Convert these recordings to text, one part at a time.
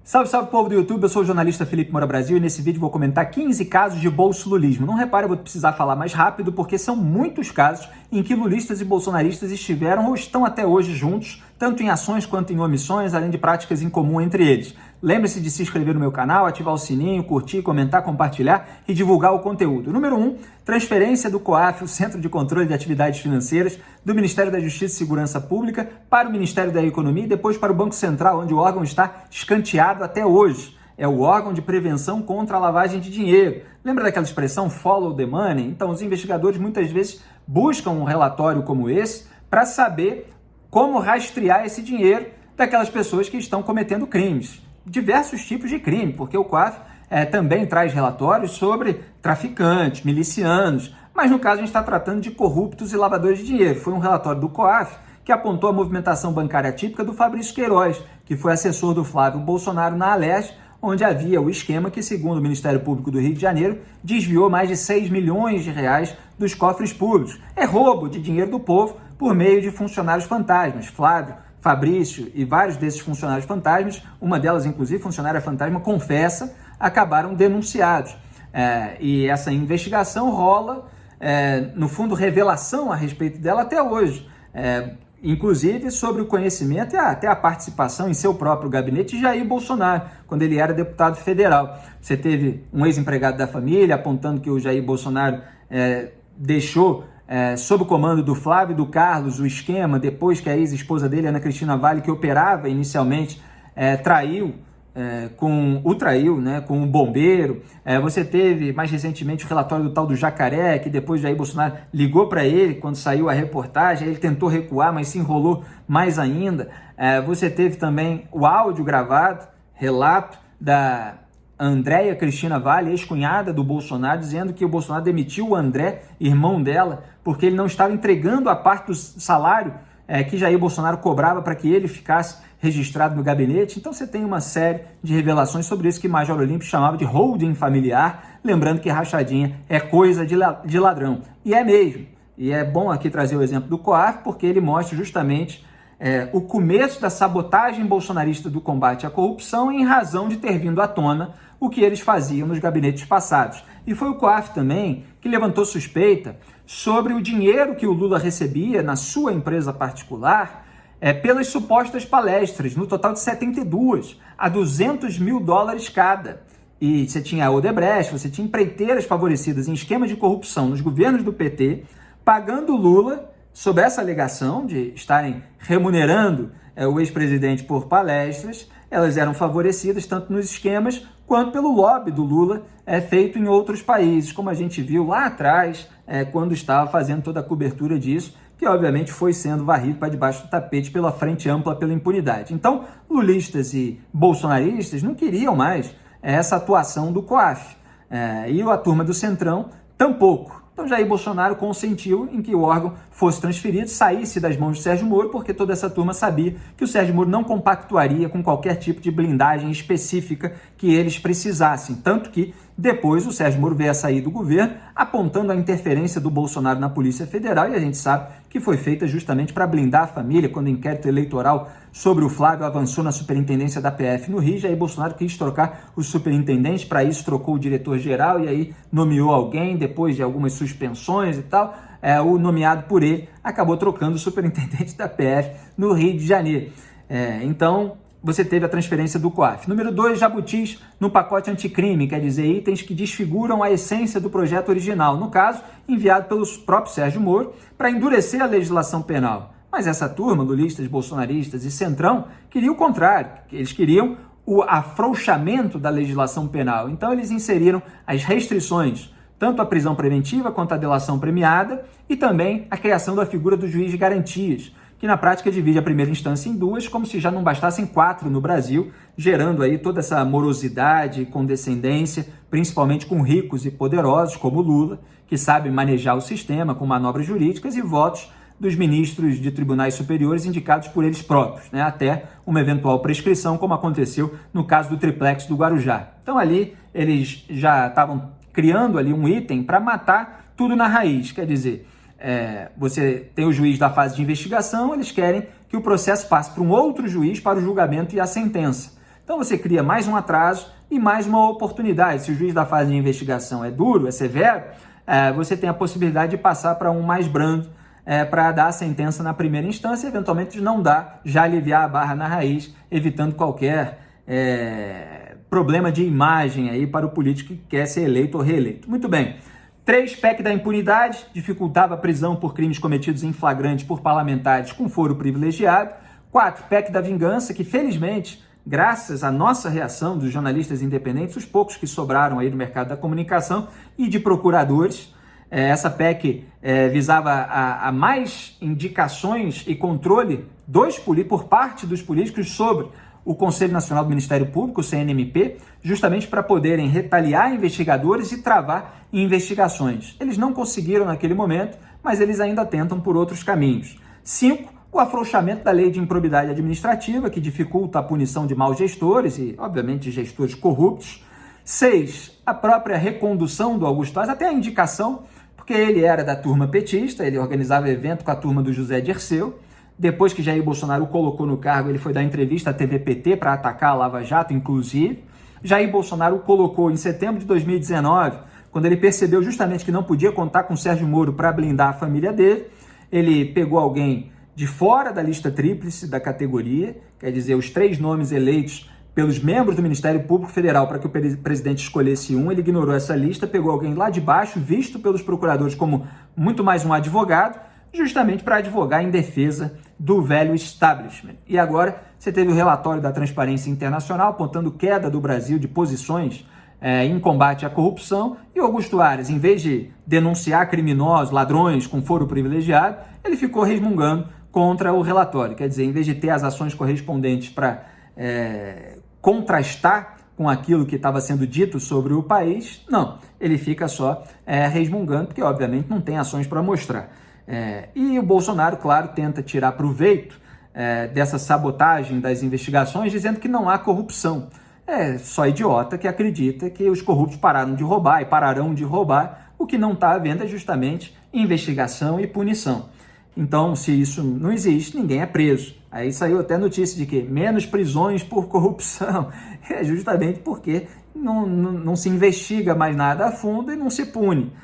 Salve, salve povo do YouTube, eu sou o jornalista Felipe Moura Brasil e nesse vídeo vou comentar 15 casos de bolsolulismo. Não repare, eu vou precisar falar mais rápido porque são muitos casos em que lulistas e bolsonaristas estiveram ou estão até hoje juntos, tanto em ações quanto em omissões, além de práticas em comum entre eles. Lembre-se de se inscrever no meu canal, ativar o sininho, curtir, comentar, compartilhar e divulgar o conteúdo. Número 1, transferência do COAF, o Centro de Controle de Atividades Financeiras, do Ministério da Justiça e Segurança Pública para o Ministério da Economia e depois para o Banco Central, onde o órgão está escanteado até hoje. É o órgão de prevenção contra a lavagem de dinheiro. Lembra daquela expressão follow the money? Então, os investigadores muitas vezes buscam um relatório como esse para saber como rastrear esse dinheiro daquelas pessoas que estão cometendo crimes. Diversos tipos de crime, porque o COAF também traz relatórios sobre traficantes, milicianos, mas no caso a gente está tratando de corruptos e lavadores de dinheiro. Foi um relatório do COAF que apontou a movimentação bancária típica do Fabrício Queiroz, que foi assessor do Flávio Bolsonaro na Alesc, onde havia o esquema que, segundo o Ministério Público do Rio de Janeiro, desviou mais de 6 milhões de reais dos cofres públicos. É roubo de dinheiro do povo por meio de funcionários fantasmas. Flávio, Fabrício e vários desses funcionários fantasmas, uma delas inclusive funcionária fantasma, confessa, acabaram denunciados. E essa investigação rola, no fundo, revelação a respeito dela até hoje. Inclusive sobre o conhecimento e até a participação em seu próprio gabinete de Jair Bolsonaro, quando ele era deputado federal. Você teve um ex-empregado da família apontando que o Jair Bolsonaro deixou sob o comando do Flávio e do Carlos o esquema, depois que a ex-esposa dele, Ana Cristina Valle, que operava inicialmente, traiu com um bombeiro. Você teve mais recentemente o relatório do tal do Jacaré, que depois Jair Bolsonaro ligou para ele quando saiu a reportagem, ele tentou recuar, mas se enrolou mais ainda. Você teve também o áudio gravado, relato da Andréia Cristina Valle, ex-cunhada do Bolsonaro, dizendo que o Bolsonaro demitiu o André, irmão dela, porque ele não estava entregando a parte do salário que Jair Bolsonaro cobrava para que ele ficasse registrado no gabinete. Então você tem uma série de revelações sobre isso que Major Olímpio chamava de holding familiar, lembrando que rachadinha é coisa de ladrão. E é mesmo. E é bom aqui trazer o exemplo do COAF, porque ele mostra justamente o começo da sabotagem bolsonarista do combate à corrupção em razão de ter vindo à tona o que eles faziam nos gabinetes passados. E foi o COAF também que levantou suspeita sobre o dinheiro que o Lula recebia na sua empresa particular pelas supostas palestras, no total de 72, a $200 mil cada. E você tinha a Odebrecht, você tinha empreiteiras favorecidas em esquemas de corrupção nos governos do PT, pagando Lula sob essa alegação de estarem remunerando o ex-presidente por palestras. Elas eram favorecidas tanto nos esquemas quanto pelo lobby do Lula feito em outros países, como a gente viu lá atrás, quando estava fazendo toda a cobertura disso, que obviamente foi sendo varrido para debaixo do tapete pela Frente Ampla pela Impunidade. Então, lulistas e bolsonaristas não queriam mais essa atuação do COAF, e a turma do Centrão tampouco. Então, Jair Bolsonaro consentiu em que o órgão fosse transferido, saísse das mãos de Sérgio Moro, porque toda essa turma sabia que o Sérgio Moro não compactuaria com qualquer tipo de blindagem específica que eles precisassem. Tanto que depois o Sérgio Moro veio a sair do governo, apontando a interferência do Bolsonaro na Polícia Federal, e a gente sabe que foi feita justamente para blindar a família. Quando o inquérito eleitoral sobre o Flávio avançou na superintendência da PF no Rio, Jair Bolsonaro quis trocar o superintendente, para isso trocou o diretor-geral e aí nomeou alguém, depois de algumas suspensões e tal, o nomeado por ele acabou trocando o superintendente da PF no Rio de Janeiro. Então, você teve a transferência do COAF. Número 2, jabutis no pacote anticrime, quer dizer, itens que desfiguram a essência do projeto original, no caso, enviado pelo próprio Sérgio Moro, para endurecer a legislação penal. Mas essa turma, lulistas, bolsonaristas e Centrão, queria o contrário. Eles queriam o afrouxamento da legislação penal. Então, eles inseriram as restrições, tanto a prisão preventiva quanto a delação premiada, e também a criação da figura do juiz de garantias, que na prática divide a primeira instância em duas, como se já não bastassem 4 no Brasil, gerando aí toda essa morosidade e condescendência, principalmente com ricos e poderosos, como Lula, que sabe manejar o sistema com manobras jurídicas e votos dos ministros de tribunais superiores indicados por eles próprios, até uma eventual prescrição, como aconteceu no caso do triplex do Guarujá. Então ali eles já estavam criando ali um item para matar tudo na raiz, quer dizer, você tem o juiz da fase de investigação, eles querem que o processo passe para um outro juiz para o julgamento e a sentença. Então você cria mais um atraso e mais uma oportunidade. Se o juiz da fase de investigação é duro, é severo, você tem a possibilidade de passar para um mais brando, para dar a sentença na primeira instância e eventualmente não dar, já aliviar a barra na raiz, evitando qualquer problema de imagem aí para o político que quer ser eleito ou reeleito. Muito bem. 3, PEC da impunidade, dificultava a prisão por crimes cometidos em flagrante por parlamentares com foro privilegiado. 4, PEC da vingança, que felizmente, graças à nossa reação dos jornalistas independentes, os poucos que sobraram aí no mercado da comunicação e de procuradores, essa PEC visava a mais indicações e controle por parte dos políticos sobre o Conselho Nacional do Ministério Público, o CNMP, justamente para poderem retaliar investigadores e travar investigações. Eles não conseguiram naquele momento, mas eles ainda tentam por outros caminhos. 5, o afrouxamento da lei de improbidade administrativa, que dificulta a punição de maus gestores e, obviamente, de gestores corruptos. 6, a própria recondução do Augusto Aras, até a indicação, porque ele era da turma petista, ele organizava evento com a turma do José Dirceu. Depois que Jair Bolsonaro o colocou no cargo, ele foi dar entrevista à TVPT para atacar a Lava Jato, inclusive. Jair Bolsonaro o colocou em setembro de 2019, quando ele percebeu justamente que não podia contar com Sérgio Moro para blindar a família dele. Ele pegou alguém de fora da lista tríplice da categoria, quer dizer, os 3 nomes eleitos pelos membros do Ministério Público Federal para que o presidente escolhesse um, ele ignorou essa lista, pegou alguém lá de baixo, visto pelos procuradores como muito mais um advogado, justamente para advogar em defesa do velho establishment. E agora você teve o relatório da Transparência Internacional apontando queda do Brasil de posições em combate à corrupção, e Augusto Aras, em vez de denunciar criminosos, ladrões com foro privilegiado, ele ficou resmungando contra o relatório. Quer dizer, em vez de ter as ações correspondentes para contrastar com aquilo que estava sendo dito sobre o país, não, ele fica só resmungando, porque obviamente não tem ações para mostrar. E o Bolsonaro, claro, tenta tirar proveito dessa sabotagem das investigações, dizendo que não há corrupção. É só idiota que acredita que os corruptos pararam de roubar e pararão de roubar. O que não está havendo é justamente investigação e punição. Então, se isso não existe, ninguém é preso. Aí saiu até notícia de que menos prisões por corrupção. É justamente porque não se investiga mais nada a fundo e não se pune.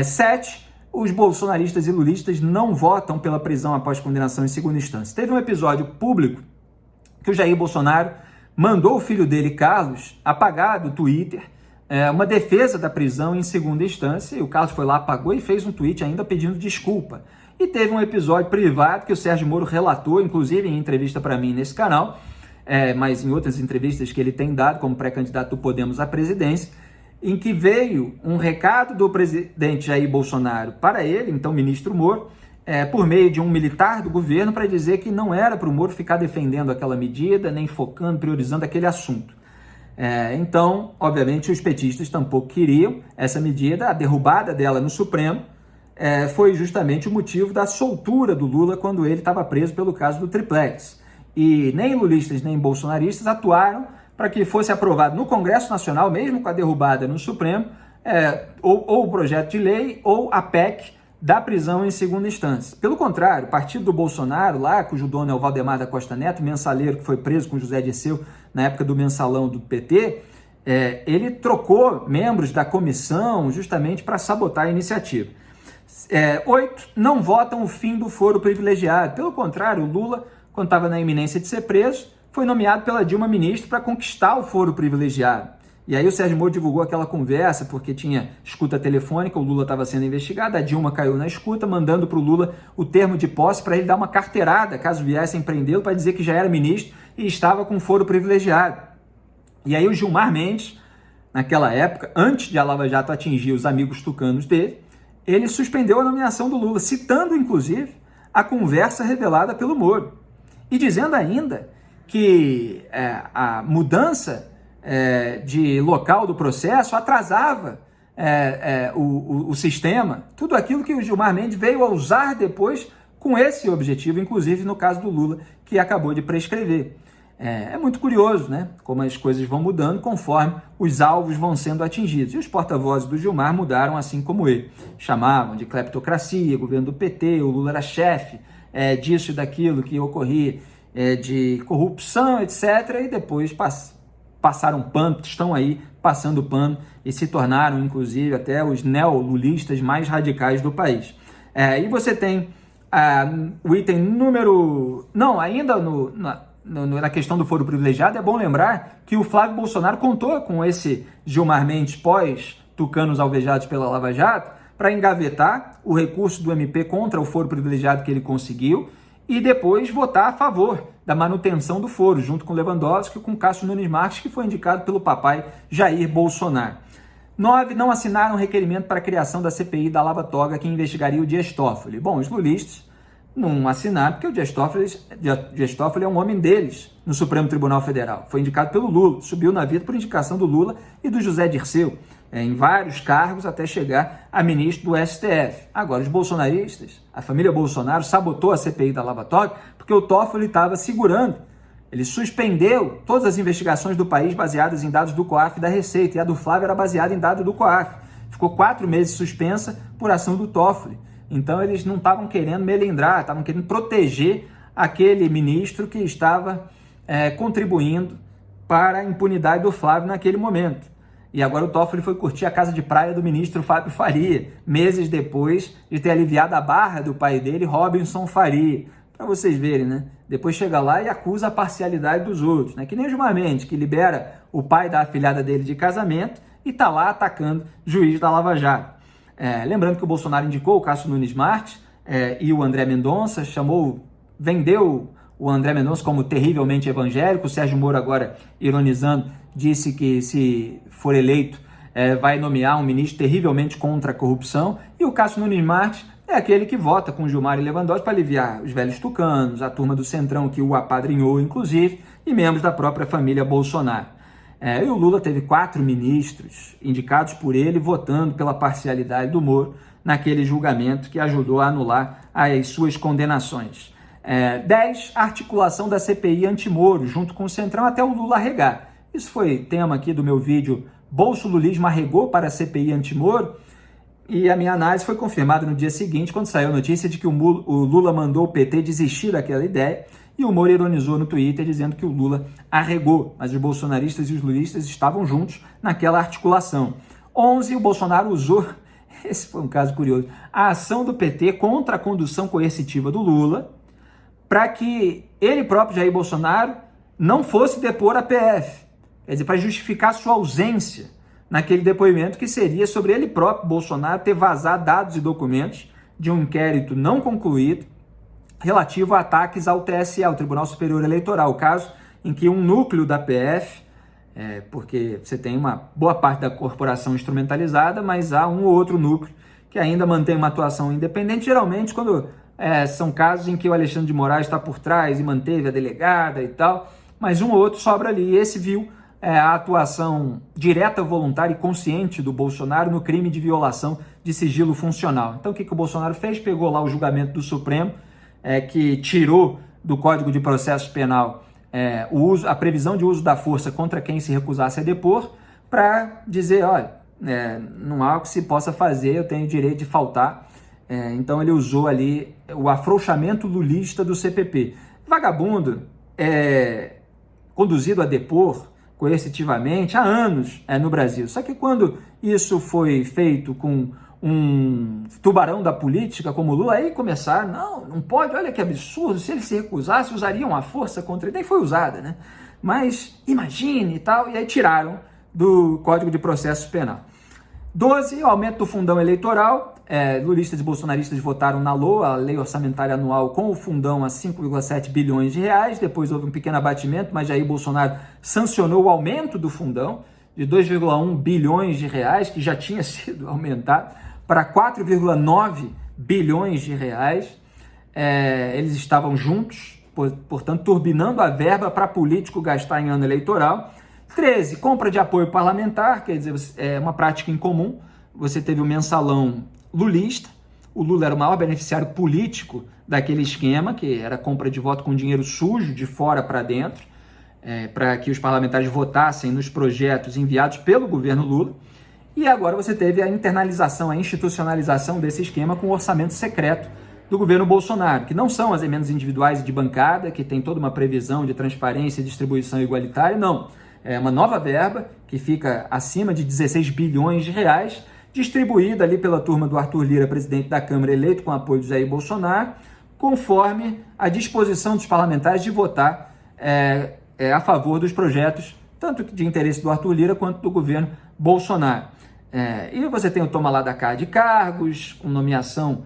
7, os bolsonaristas e lulistas não votam pela prisão após condenação em segunda instância. Teve um episódio público que o Jair Bolsonaro mandou o filho dele, Carlos, apagar do Twitter uma defesa da prisão em segunda instância, e o Carlos foi lá, apagou e fez um tweet ainda pedindo desculpa. E teve um episódio privado que o Sérgio Moro relatou, inclusive em entrevista para mim nesse canal, mas em outras entrevistas que ele tem dado como pré-candidato do Podemos à presidência, em que veio um recado do presidente Jair Bolsonaro para ele, então ministro Moro, por meio de um militar do governo, para dizer que não era para o Moro ficar defendendo aquela medida, nem focando, priorizando aquele assunto. Então, obviamente, os petistas tampouco queriam essa medida, a derrubada dela no Supremo foi justamente o motivo da soltura do Lula quando ele estava preso pelo caso do Triplex. E nem lulistas nem bolsonaristas atuaram para que fosse aprovado no Congresso Nacional, mesmo com a derrubada no Supremo, ou o projeto de lei ou a PEC da prisão em segunda instância. Pelo contrário, o partido do Bolsonaro, lá, cujo dono é o Valdemar da Costa Neto, mensaleiro que foi preso com José Dirceu na época do mensalão do PT, ele trocou membros da comissão justamente para sabotar a iniciativa. 8, não votam o fim do foro privilegiado. Pelo contrário, o Lula, quando estava na iminência de ser preso, foi nomeado pela Dilma ministro para conquistar o foro privilegiado. E aí o Sérgio Moro divulgou aquela conversa, porque tinha escuta telefônica, o Lula estava sendo investigado, a Dilma caiu na escuta, mandando para o Lula o termo de posse para ele dar uma carteirada, caso viessem prendê-lo, para dizer que já era ministro e estava com foro privilegiado. E aí o Gilmar Mendes, naquela época, antes de a Lava Jato atingir os amigos tucanos dele, ele suspendeu a nomeação do Lula, citando, inclusive, a conversa revelada pelo Moro. E dizendo ainda que a mudança de local do processo atrasava o sistema, tudo aquilo que o Gilmar Mendes veio a usar depois com esse objetivo, inclusive no caso do Lula, que acabou de prescrever. É muito curioso, né? Como as coisas vão mudando conforme os alvos vão sendo atingidos. E os porta-vozes do Gilmar mudaram assim como ele. Chamavam de cleptocracia, governo do PT, o Lula era chefe disso e daquilo que ocorria, de corrupção, etc. E depois passaram pano, estão aí passando pano e se tornaram, inclusive, até os neolulistas mais radicais do país. E você tem o item número... Não, ainda na questão do foro privilegiado, é bom lembrar que o Flávio Bolsonaro contou com esse Gilmar Mendes pós-tucanos alvejados pela Lava Jato para engavetar o recurso do MP contra o foro privilegiado que ele conseguiu e depois votar a favor da manutenção do foro, junto com Lewandowski e com Cássio Nunes Marques, que foi indicado pelo papai Jair Bolsonaro. 9. Não assinaram requerimento para a criação da CPI da Lava Toga, que investigaria o Dias Toffoli. Bom, os lulistas não assinaram, porque o Dias Toffoli é um homem deles no Supremo Tribunal Federal. Foi indicado pelo Lula, subiu na vida por indicação do Lula e do José Dirceu, em vários cargos até chegar a ministro do STF. Agora, os bolsonaristas, a família Bolsonaro sabotou a CPI da Lava Toga porque o Toffoli estava segurando. Ele suspendeu todas as investigações do país baseadas em dados do COAF e da Receita, e a do Flávio era baseada em dados do COAF. Ficou 4 meses suspensa por ação do Toffoli. Então, eles não estavam querendo melindrar, estavam querendo proteger aquele ministro que estava contribuindo para a impunidade do Flávio naquele momento. E agora o Toffoli foi curtir a casa de praia do ministro Fábio Faria, meses depois de ter aliviado a barra do pai dele, Robinson Faria. Para vocês verem, né? Depois chega lá e acusa a parcialidade dos outros, né? Que nem o Gilmar Mendes, que libera o pai da afilhada dele de casamento e está lá atacando juiz da Lava Jato. Lembrando que o Bolsonaro indicou o Cássio Nunes Marques e o André Mendonça, vendeu o André Mendonça como terrivelmente evangélico. O Sérgio Moro, agora ironizando, disse que se for eleito vai nomear um ministro terrivelmente contra a corrupção. E o Cássio Nunes Marques é aquele que vota com Gilmar e Lewandowski para aliviar os velhos tucanos, a turma do Centrão que o apadrinhou, inclusive, e membros da própria família Bolsonaro. E o Lula teve 4 ministros indicados por ele, votando pela parcialidade do Moro naquele julgamento que ajudou a anular as suas condenações. 10. Articulação da CPI anti-Moro, junto com o Centrão, até o Lula arregar. Isso foi tema aqui do meu vídeo Bolsolulismo arregou para a CPI anti-Moro, e a minha análise foi confirmada no dia seguinte, quando saiu a notícia de que o Lula mandou o PT desistir daquela ideia, e o Moro ironizou no Twitter dizendo que o Lula arregou, mas os bolsonaristas e os lulistas estavam juntos naquela articulação. 11. O Bolsonaro usou, esse foi um caso curioso, a ação do PT contra a condução coercitiva do Lula, para que ele próprio, Jair Bolsonaro, não fosse depor a PF. Quer dizer, para justificar sua ausência naquele depoimento, que seria sobre ele próprio, Bolsonaro, ter vazado dados e documentos de um inquérito não concluído relativo a ataques ao TSE, ao Tribunal Superior Eleitoral, caso em que um núcleo da PF, porque você tem uma boa parte da corporação instrumentalizada, mas há um ou outro núcleo que ainda mantém uma atuação independente, geralmente quando são casos em que o Alexandre de Moraes está por trás e manteve a delegada e tal, mas um ou outro sobra ali, e esse viu a atuação direta, voluntária e consciente do Bolsonaro no crime de violação de sigilo funcional. Então o que o Bolsonaro fez? Pegou lá o julgamento do Supremo, que tirou do Código de Processo Penal a previsão de uso da força contra quem se recusasse a depor, para dizer, olha, não há o que se possa fazer, eu tenho o direito de faltar. Então ele usou ali o afrouxamento lulista do CPP. Vagabundo conduzido a depor coercitivamente há anos no Brasil. Só que quando isso foi feito com um tubarão da política como Lula, aí começaram, não pode, olha que absurdo, se ele se recusasse, usariam a força contra ele, nem foi usada, né? Mas imagine e tal, e aí tiraram do Código de Processo Penal. 12, o aumento do fundão eleitoral. Lulistas e bolsonaristas votaram na LOA, a Lei Orçamentária Anual, com o fundão a 5,7 bilhões de reais. Depois houve um pequeno abatimento, mas Jair Bolsonaro sancionou o aumento do fundão de 2,1 bilhões de reais, que já tinha sido aumentado para 4,9 bilhões de reais. Eles estavam juntos, portanto, turbinando a verba para político gastar em ano eleitoral. 13, compra de apoio parlamentar, quer dizer, é uma prática incomum. Você teve o mensalão lulista, o Lula era o maior beneficiário político daquele esquema, que era compra de voto com dinheiro sujo de fora para dentro, para que os parlamentares votassem nos projetos enviados pelo governo Lula. E agora você teve a internalização, a institucionalização desse esquema com o orçamento secreto do governo Bolsonaro, que não são as emendas individuais e de bancada, que tem toda uma previsão de transparência e distribuição igualitária, não. uma nova verba que fica acima de 16 bilhões de reais, distribuída ali pela turma do Arthur Lira, presidente da Câmara, eleito com apoio de Jair Bolsonaro, conforme a disposição dos parlamentares de votar a favor dos projetos, tanto de interesse do Arthur Lira quanto do governo Bolsonaro. E você tem o toma lá da cá de cargos, com nomeação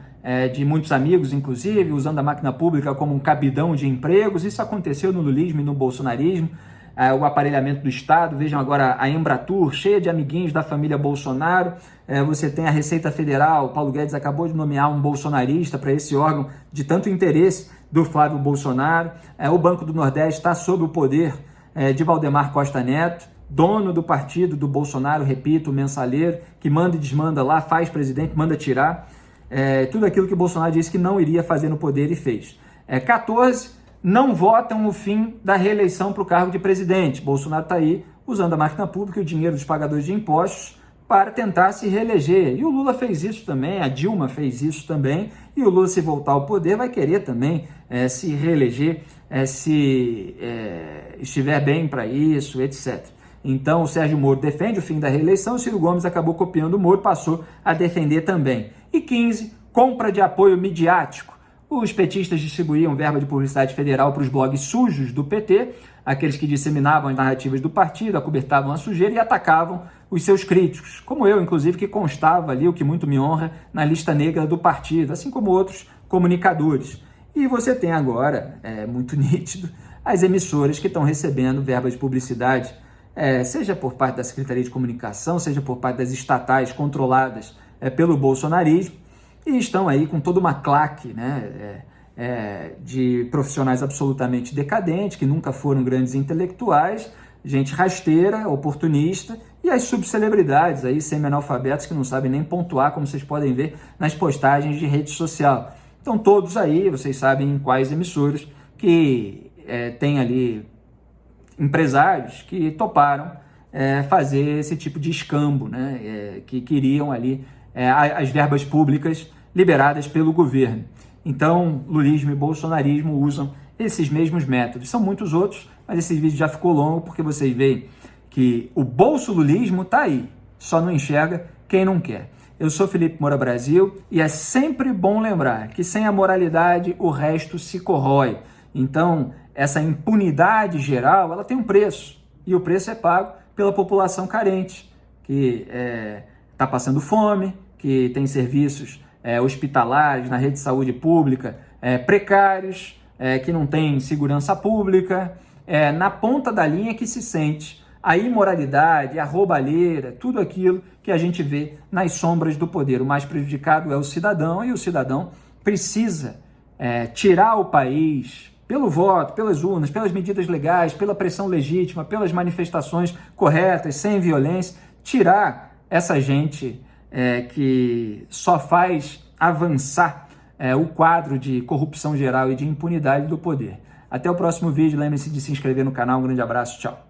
de muitos amigos, inclusive, usando a máquina pública como um cabidão de empregos. Isso aconteceu no lulismo e no bolsonarismo. O aparelhamento do Estado, vejam agora a Embratur, cheia de amiguinhos da família Bolsonaro. Você tem a Receita Federal, Paulo Guedes acabou de nomear um bolsonarista para esse órgão de tanto interesse do Flávio Bolsonaro. O Banco do Nordeste está sob o poder de Valdemar Costa Neto, dono do partido do Bolsonaro, repito, o mensalheiro, que manda e desmanda lá, faz presidente, manda tirar. Tudo aquilo que o Bolsonaro disse que não iria fazer no poder e fez. 14 não votam o fim da reeleição para o cargo de presidente. Bolsonaro está aí usando a máquina pública e o dinheiro dos pagadores de impostos para tentar se reeleger. E o Lula fez isso também, a Dilma fez isso também, e o Lula, se voltar ao poder, vai querer também se reeleger, se estiver bem para isso, etc. Então, o Sérgio Moro defende o fim da reeleição, o Ciro Gomes acabou copiando o Moro, passou a defender também. E 15, compra de apoio midiático. Os petistas distribuíam verba de publicidade federal para os blogs sujos do PT, aqueles que disseminavam as narrativas do partido, acobertavam a sujeira e atacavam os seus críticos, como eu, inclusive, que constava ali, o que muito me honra, na lista negra do partido, assim como outros comunicadores. E você tem agora, muito nítido, as emissoras que estão recebendo verba de publicidade, seja por parte da Secretaria de Comunicação, seja por parte das estatais controladas pelo bolsonarismo, e estão aí com toda uma claque, né, de profissionais absolutamente decadentes, que nunca foram grandes intelectuais, gente rasteira, oportunista, e as subcelebridades aí, semi-analfabetos, que não sabem nem pontuar, como vocês podem ver nas postagens de rede social. Então todos aí, vocês sabem em quais emissoras, que tem ali empresários que toparam fazer esse tipo de escambo, né, que queriam ali as verbas públicas liberadas pelo governo. Então, lulismo e bolsonarismo usam esses mesmos métodos. São muitos outros, mas esse vídeo já ficou longo porque vocês veem que o bolsolulismo está aí, só não enxerga quem não quer. Eu sou Felipe Moura Brasil e é sempre bom lembrar que sem a moralidade o resto se corrói. Então, essa impunidade geral, ela tem um preço, e o preço é pago pela população carente, que está passando fome, que tem serviços hospitalares, na rede de saúde pública, precários, que não tem segurança pública, na ponta da linha que se sente a imoralidade, a roubalheira, tudo aquilo que a gente vê nas sombras do poder. O mais prejudicado é o cidadão, e o cidadão precisa tirar o país pelo voto, pelas urnas, pelas medidas legais, pela pressão legítima, pelas manifestações corretas, sem violência, tirar essa gente que só faz avançar o quadro de corrupção geral e de impunidade do poder. Até o próximo vídeo, lembre-se de se inscrever no canal, um grande abraço, tchau.